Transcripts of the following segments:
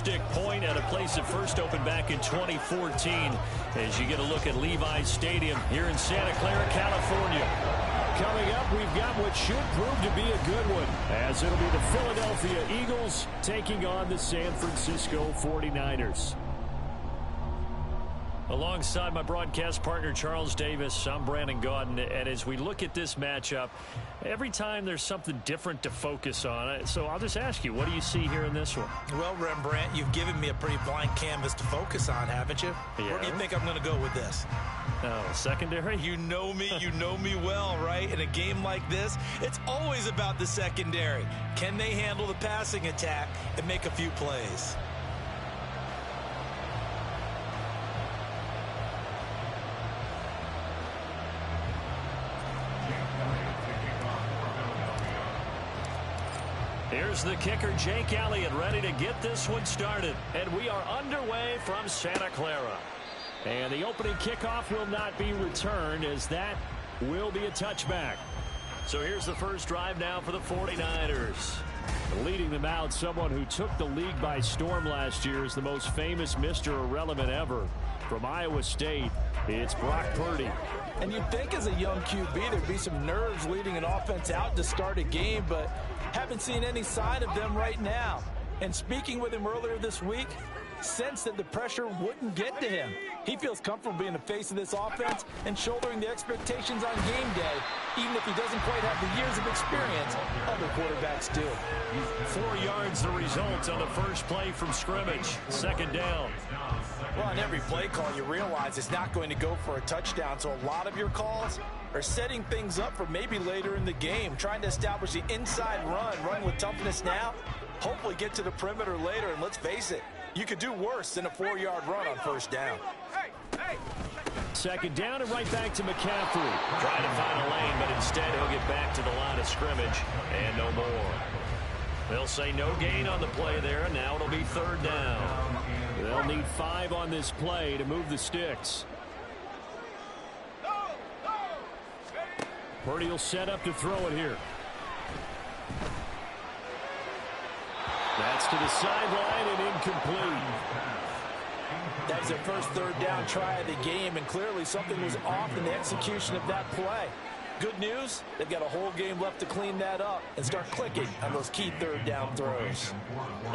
Stick point at a place that first opened back in 2014 as you get a look at Levi's Stadium here in Santa Clara, California. Coming up, we've got what should prove to be a good one, as it'll be the Philadelphia Eagles taking on the San Francisco 49ers. Alongside my broadcast partner, Charles Davis, I'm Brandon Gaudin. And as we look at this matchup, every time there's something different to focus on. So I'll just ask you, what do you see here in this one? Well, Rembrandt, you've given me a pretty blank canvas to focus on, haven't you? Yeah. Where do you think I'm going to go with this? Oh, secondary? You know me well, right? In a game like this, it's always about the secondary. Can they handle the passing attack and make a few plays? Here's the kicker, Jake Elliott, ready to get this one started. And we are underway from Santa Clara. And the opening kickoff will not be returned, as that will be a touchback. So here's the first drive now for the 49ers. Leading them out, someone who took the league by storm last year is the most famous Mr. Irrelevant ever. From Iowa State, it's Brock Purdy. And you'd think as a young QB there'd be some nerves leading an offense out to start a game, but haven't seen any sign of them right now. And speaking with him earlier this week, sensed that the pressure wouldn't get to him. He feels comfortable being the face of this offense and shouldering the expectations on game day, even if he doesn't quite have the years of experience other quarterbacks do. 4 yards the result on the first play from scrimmage. Second down. Well, on every play call, you realize it's not going to go for a touchdown, so a lot of your calls are setting things up for maybe later in the game, trying to establish the inside run with toughness now, hopefully get to the perimeter later, and let's face it, you could do worse than a 4-yard run on first down. Second down and right back to McCaffrey. Trying to find a lane, but instead he'll get back to the line of scrimmage and no more. They'll say no gain on the play there, and now it'll be third down. They'll need 5 on this play to move the sticks. Purdy will set up to throw it here. That's to the sideline and incomplete. That was their first third down try of the game, and clearly something was off in the execution of that play. Good news, they've got a whole game left to clean that up and start clicking on those key third down throws.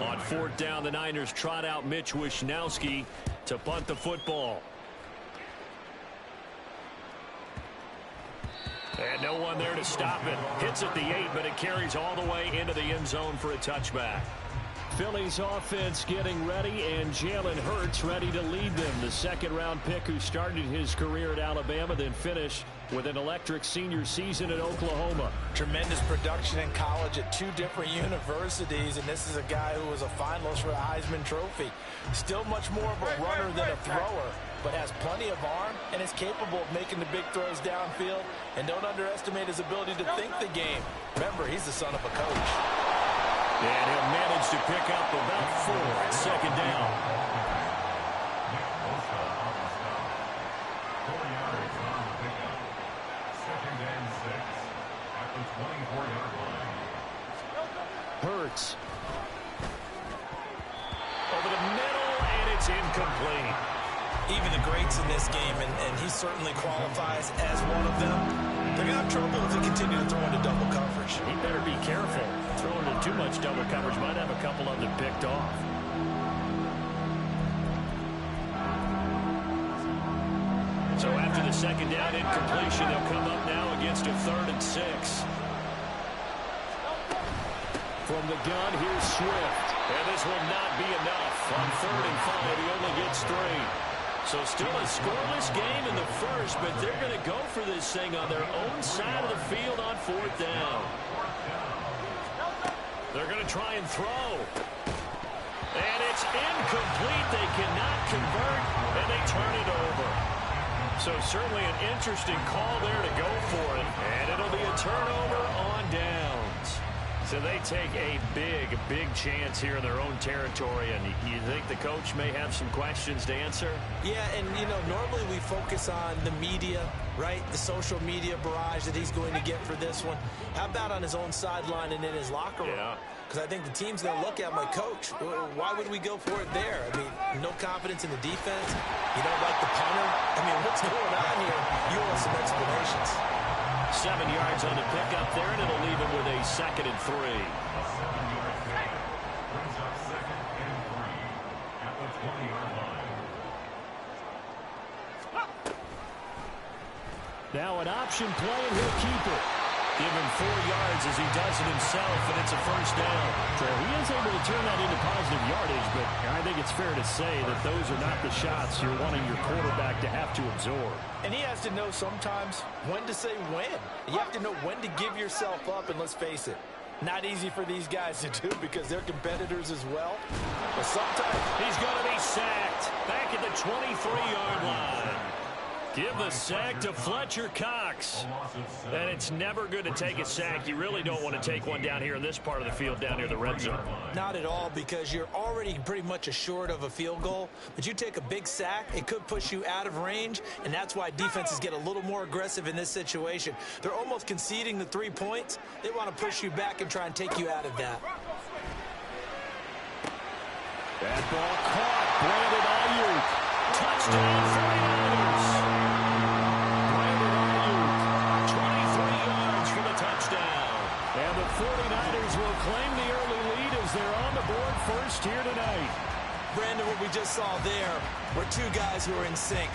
On fourth down, the Niners trot out Mitch Wishnowsky to punt the football. And no one there to stop it. Hits at the 8, but it carries all the way into the end zone for a touchback. Philly's offense getting ready, and Jalen Hurts ready to lead them. The second-round pick who started his career at Alabama, then finished with an electric senior season at Oklahoma. Tremendous production in college at 2 different universities, and this is a guy who was a finalist for the Heisman Trophy. Still much more of a runner than a thrower, but has plenty of arm and is capable of making the big throws downfield. And don't underestimate his ability to think the game. Remember, he's the son of a coach. And he'll manage to pick up about 4 at second down. Hurts. Over the middle, and it's incomplete. Even the greats in this game, and he certainly qualifies as one of them, they're going to have trouble if they continue to throw into double coverage. He better be careful. Throwing into too much double coverage might have a couple of them picked off. So after the second down incompletion, they'll come up now against a 3rd and 6. From the gun, here's Swift. And this will not be enough. On 3rd and 5, he only gets 3. So still a scoreless game in the first, but they're going to go for this thing on their own side of the field on 4th down. They're going to try and throw. And it's incomplete. They cannot convert, and they turn it over. So certainly an interesting call there to go for it. And it'll be a turnover on downs. So they take a big chance here in their own territory, and you think the coach may have some questions to answer? Yeah, and, you know, normally we focus on the media, right? The social media barrage that he's going to get for this one. How about on his own sideline and in his locker room? Yeah. Because I think the team's going to look at my coach. Why would we go for it there? I mean, no confidence in the defense. You don't like the punter. I mean, what's going on here? You want some explanations. 7 yards on the pickup there, and it'll leave him with a 2nd and 3. Now an option play, and he'll keep it. Give him 4 yards as he does it himself, and it's a first down. So he is able to turn that into positive yardage, but I think it's fair to say that those are not the shots you're wanting your quarterback to have to absorb. And he has to know sometimes when to say when. You have to know when to give yourself up, and let's face it, not easy for these guys to do because they're competitors as well. But sometimes he's going to be sacked back at the 23-yard line. Give the sack to Fletcher Cox. And it's never good to take a sack. You really don't want to take one down here in this part of the field, down near the red zone. Not at all, because you're already pretty much assured of a field goal. But you take a big sack, it could push you out of range, and that's why defenses get a little more aggressive in this situation. They're almost conceding the 3 points. They want to push you back and try and take you out of that. That ball caught. Brandon Ayuk. Touchdown 49ers. Brandon Ayuk, 23 yards for the touchdown. And the 49ers will claim the early lead as they're on the board first here tonight. Brandon, what we just saw there were two guys who are in sync.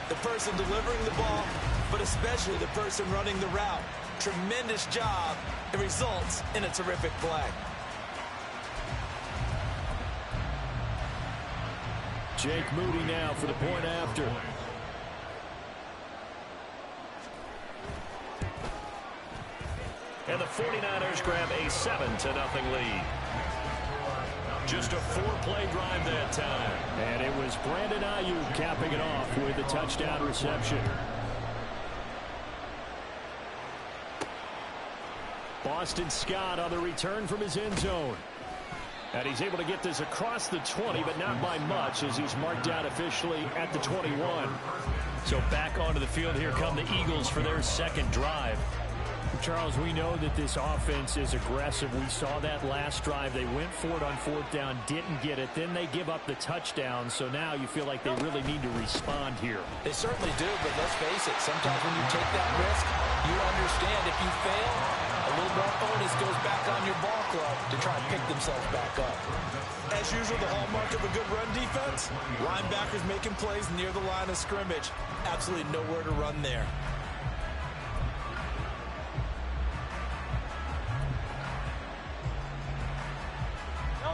The person delivering the ball, but especially the person running the route. Tremendous job. It results in a terrific play. Jake Moody now for the point after. And the 49ers grab a 7-0 lead. Just a 4-play drive that time. And it was Brandon Ayuk capping it off with a touchdown reception. Boston Scott on the return from his end zone. And he's able to get this across the 20, but not by much, as he's marked down officially at the 21. So back onto the field here come the Eagles for their second drive. Charles, we know that this offense is aggressive. We saw that last drive. They went for it on 4th down, didn't get it. Then they give up the touchdown. So now you feel like they really need to respond here. They certainly do, but let's face it. Sometimes when you take that risk, you understand if you fail, a little more onus goes back on your ball club to try and pick themselves back up. As usual, the hallmark of a good run defense, linebackers making plays near the line of scrimmage. Absolutely nowhere to run there.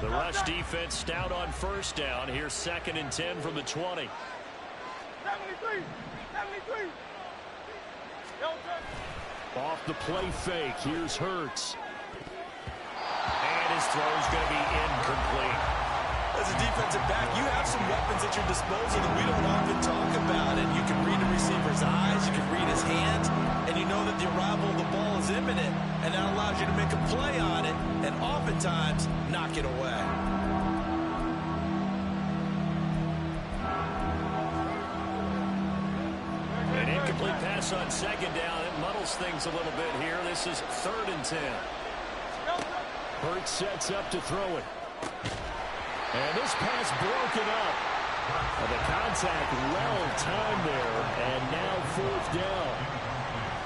The rush defense stout on first down. Here's 2nd and 10 from the 20. 73. Off the play fake. Here's Hurts. And his throw's going to be incomplete. As a defensive back, you have some weapons at your disposal that we don't often talk about. And you can read a receiver's eyes, you can read his hands, and you know that the arrival of the ball is imminent. And that allows you to make a play on it, and oftentimes knock it away. An incomplete pass on 2nd down. It muddles things a little bit here. This is 3rd and 10. Hurts sets up to throw it. And this pass broken up. And the contact well timed there. And now 4th down.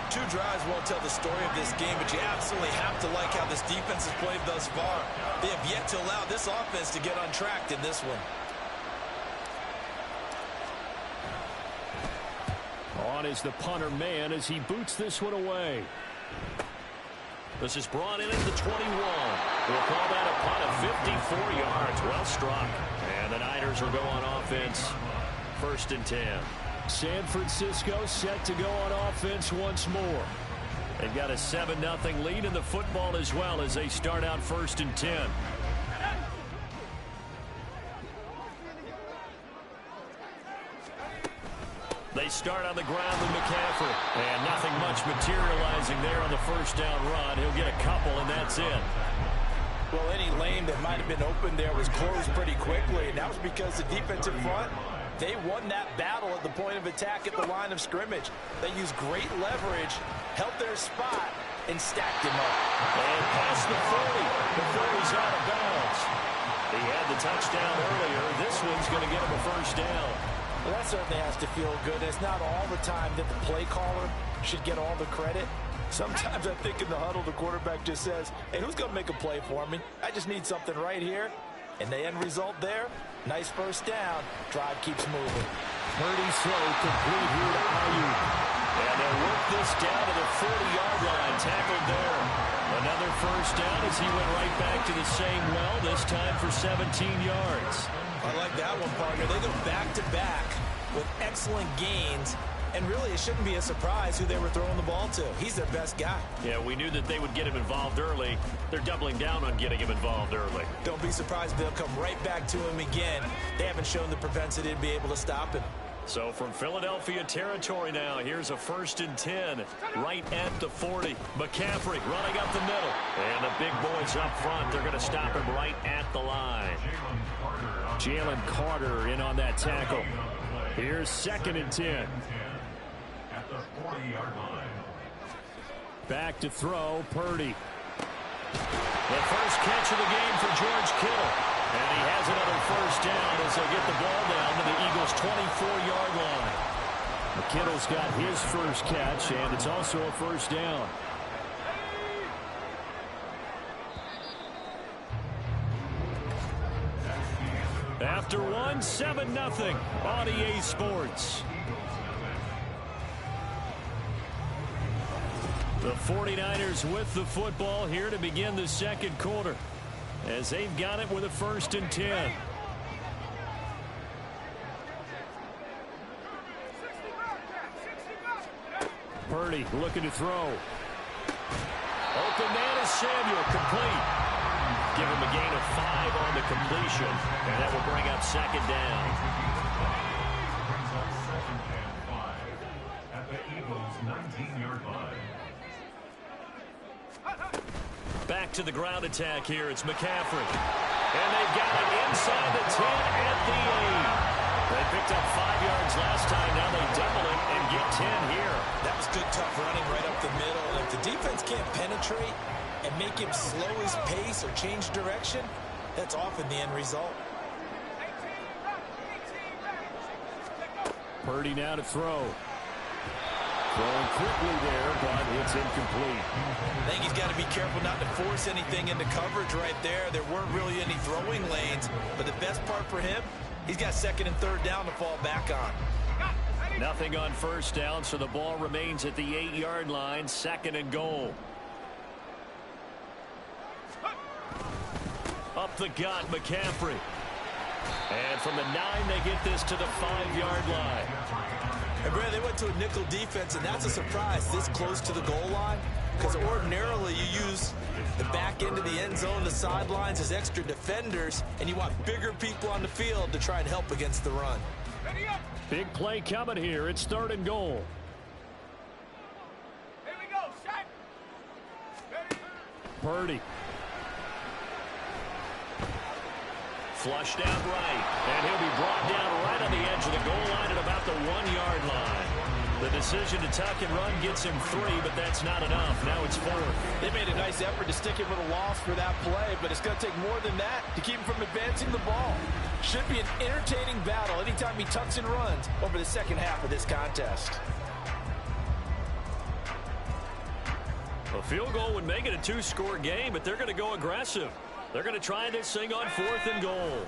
2 drives won't tell the story of this game, but you absolutely have to like how this defense has played thus far. They have yet to allow this offense to get on track in this one. On is the punter man as he boots this one away. This is brought in at the 21. We'll call that a punt of 54 yards. Well struck. And the Niners will go on offense. 1st and 10. San Francisco set to go on offense once more. They've got a 7-0 lead in the football as well as they start out 1st and 10. They start on the ground with McCaffrey. And nothing much materializing there on the 1st down run. He'll get a couple, and that's it. Well, any lane that might have been open there was closed pretty quickly, and that was because the defensive front, they won that battle at the point of attack at the line of scrimmage. They used great leverage, held their spot, and stacked him up. And past the 40 before he's out of bounds. He had the touchdown earlier. This one's going to get him a first down. Well, that certainly has to feel good. It's not all the time that the play caller should get all the credit. Sometimes I think in the huddle, the quarterback just says, hey, who's going to make a play for me? I just need something right here. And the end result there, nice first down. Drive keeps moving. Purdy's throw complete here to Ayuk. And they'll work this down to the 40-yard line. Tackled there. Another first down as he went right back to the same well, this time for 17 yards. I like that one, partner. They go back-to-back with excellent gains. And really, it shouldn't be a surprise who they were throwing the ball to. He's their best guy. Yeah, we knew that they would get him involved early. They're doubling down on getting him involved early. Don't be surprised if they'll come right back to him again. They haven't shown the propensity to be able to stop him. So from Philadelphia territory now, here's a 1st and 10 right at the 40. McCaffrey running up the middle. And the big boys up front, they're going to stop him right at the line. Jalen Carter in on that tackle. Here's 2nd and 10. At the 40-yard line. Back to throw, Purdy. The first catch of the game for George Kittle. And he has another first down as they get the ball down to the Eagles' 24-yard line. Kittle's got his first catch, and it's also a first down. After one, 7-0 on EA Sports. The 49ers with the football here to begin the second quarter as they've got it with a 1st and 10. Purdy looking to throw. Open man is Samuel, complete. Give him a gain of 5 on the completion, and that will bring up 2nd down. Brings up 2nd and 5 at the Eagles' 19-yard line. Back to the ground attack here. It's McCaffrey. And they've got it inside the 10 at the 8. They picked up 5 yards last time. Now they double it and get 10 here. That was good, tough running right up the middle. And if the defense can't penetrate and make him slow his pace or change direction, that's often the end result. Purdy now to throw. Throwing quickly there, but it's incomplete. I think he's got to be careful not to force anything into coverage right there. There weren't really any throwing lanes, but the best part for him, he's got 2nd and 3rd down to fall back on. Nothing on first down, so the ball remains at the 8-yard line, 2nd and goal. Up the gut, McCaffrey. And from the 9, they get this to the 5-yard line. And Brad, they went to a nickel defense, and that's a surprise this close to the goal line, because ordinarily you use the back end of the end zone, the sidelines as extra defenders, and you want bigger people on the field to try and help against the run. Big play coming here. It's 3rd and goal. Here we go, Shaq. Purdy. Flushed out right, and he'll be brought down right on the edge of the goal line at about the 1-yard line. The decision to tuck and run gets him 3, but that's not enough. Now it's 4th. They made a nice effort to stick him with a loss for that play, but it's going to take more than that to keep him from advancing the ball. Should be an entertaining battle anytime he tucks and runs over the second half of this contest. A field goal would make it a 2-score game, but they're going to go aggressive. They're going to try this thing on 4th and goal.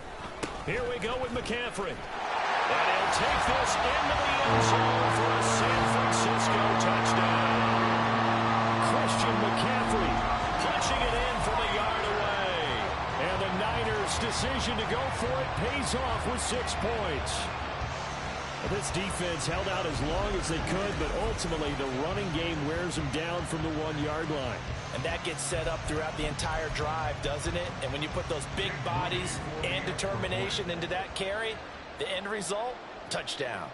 Here we go with McCaffrey. And he'll take this into the end zone for a San Francisco touchdown. Christian McCaffrey punching it in from a yard away. And the Niners' decision to go for it pays off with 6 points. This defense held out as long as they could, but ultimately the running game wears them down from the 1-yard line. And that gets set up throughout the entire drive, doesn't it? And when you put those big bodies and determination into that carry, the end result, touchdown.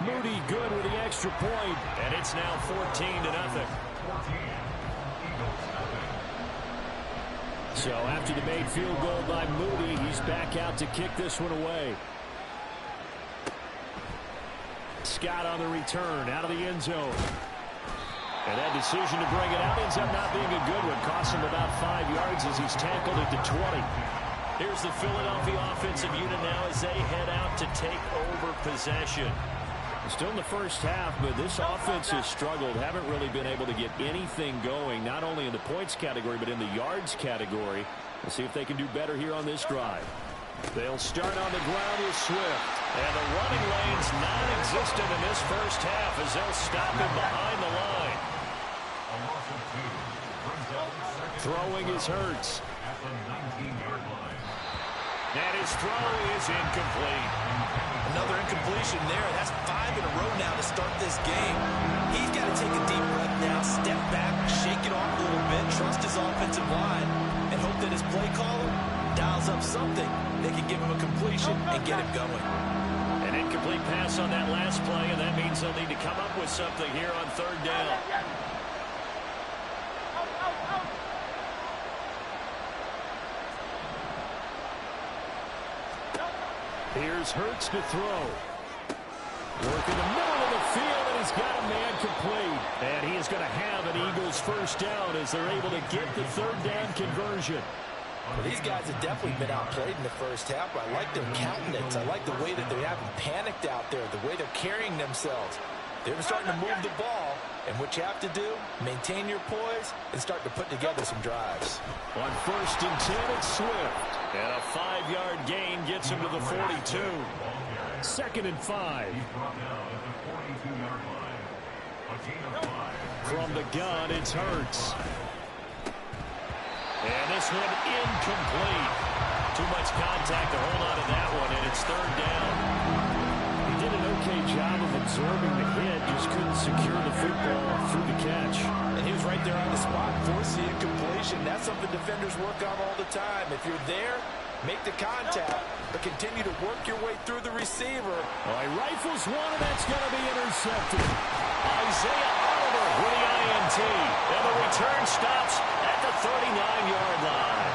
Moody good with the extra point, and it's now 14-0. So after the made field goal by Moody, he's back out to kick this one away. Scott on the return, out of the end zone. And that decision to bring it out ends up not being a good one. Costs him about 5 yards as he's tackled at the 20. Here's the Philadelphia offensive unit now as they head out to take over possession. Still in the first half, but this offense has struggled. Haven't really been able to get anything going, not only in the points category, but in the yards category. We'll see if they can do better here on this drive. They'll start on the ground with Swift. And the running lane's non-existent in this first half as they'll stop him behind the line. Throwing is Hurts. And his throw is incomplete. Another incompletion there. That's 5 in a row now to start this game. He's got to take a deep breath now, step back, shake it off a little bit, trust his offensive line, and hope that his play caller dials up something that can give him a completion and get him going. An incomplete pass on that last play, and that means they'll need to come up with something here on third down. Here's Hurts to throw. Working the middle of the field, and he's got a man complete. And he is going to have an Eagles first down as they're able to get the third down conversion. Well, these guys have definitely been outplayed in the first half, but I like their countenance. I like the way that they haven't panicked out there, the way they're carrying themselves. They're starting to move the ball, and what you have to do, maintain your poise and start to put together some drives. On 1st and 10, it's Swift. And a 5-yard gain gets him to the 42. 2nd and 5. From the gun, it's Hurts. And this one incomplete. Too much contact to hold on to that one, and it's third down. He did an okay job of absorbing the hit, just couldn't secure the football through the catch. And he was right there on the spot, force the incompletion. That's something defenders work on all the time. If you're there, make the contact, but continue to work your way through the receiver. He rifles one, and that's going to be intercepted. Isaiah Oliver with the INT. And the return stops at the 39-yard line.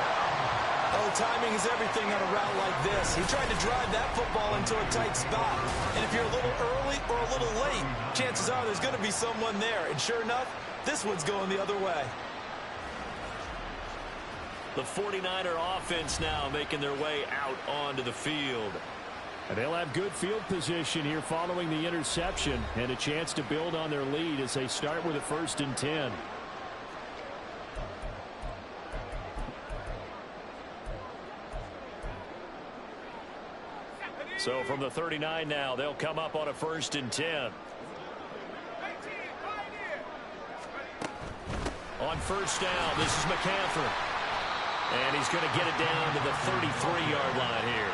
Oh, timing is everything on a route like this. He tried to drive that football into a tight spot. And if you're a little early or a little late, chances are there's going to be someone there. And sure enough, this one's going the other way. The 49er offense now making their way out onto the field. And they'll have good field position here following the interception and a chance to build on their lead as they start with a 1st and 10. So from the 39 now, they'll come up on a 1st and 10. On first down, this is McCaffrey. And he's going to get it down to the 33-yard line here.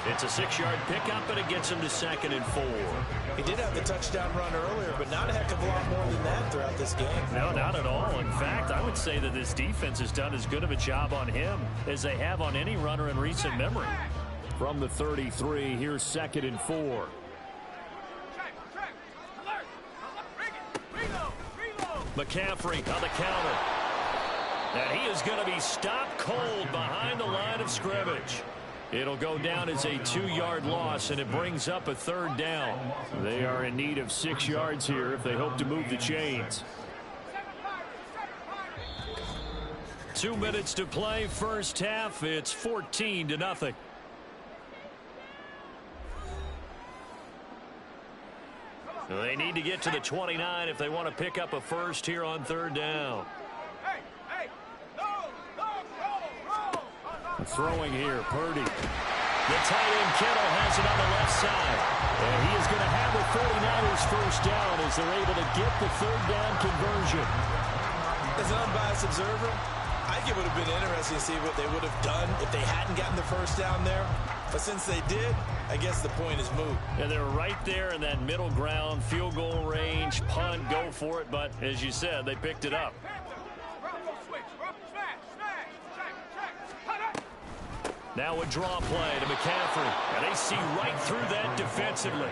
It's a 6-yard pickup, and it gets him to 2nd and 4. He did have the touchdown run earlier, but not a heck of a lot more than that throughout this game. No, not at all. In fact, I would say that this defense has done as good of a job on him as they have on any runner in recent memory. From the 33, here's 2nd and 4. McCaffrey on the counter. And he is going to be stopped cold behind the line of scrimmage. It'll go down as a 2-yard loss, and it brings up a 3rd down. They are in need of 6 yards here if they hope to move the chains. 2 minutes to play, first half. It's 14-0. They need to get to the 29 if they want to pick up a first here on 3rd down. Throwing here, Purdy. The tight end Kittle has it on the left side. And he is going to have the 49ers first down as they're able to get the 3rd down conversion. As an unbiased observer, I think it would have been interesting to see what they would have done if they hadn't gotten the first down there. But since they did, I guess the point is moot. And they're right there in that middle ground, field goal range, punt, go for it. But as you said, they picked it up. Now a draw play to McCaffrey. And they see right through that defensively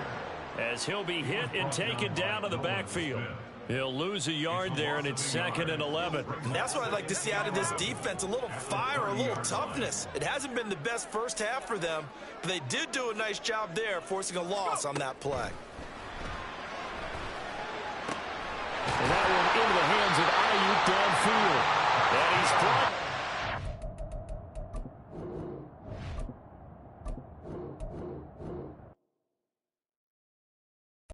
as he'll be hit and taken down to the backfield. He'll lose a yard there, and it's 2nd and 11. And that's what I'd like to see out of this defense, a little fire, a little toughness. It hasn't been the best first half for them, but they did do a nice job there, forcing a loss on that play.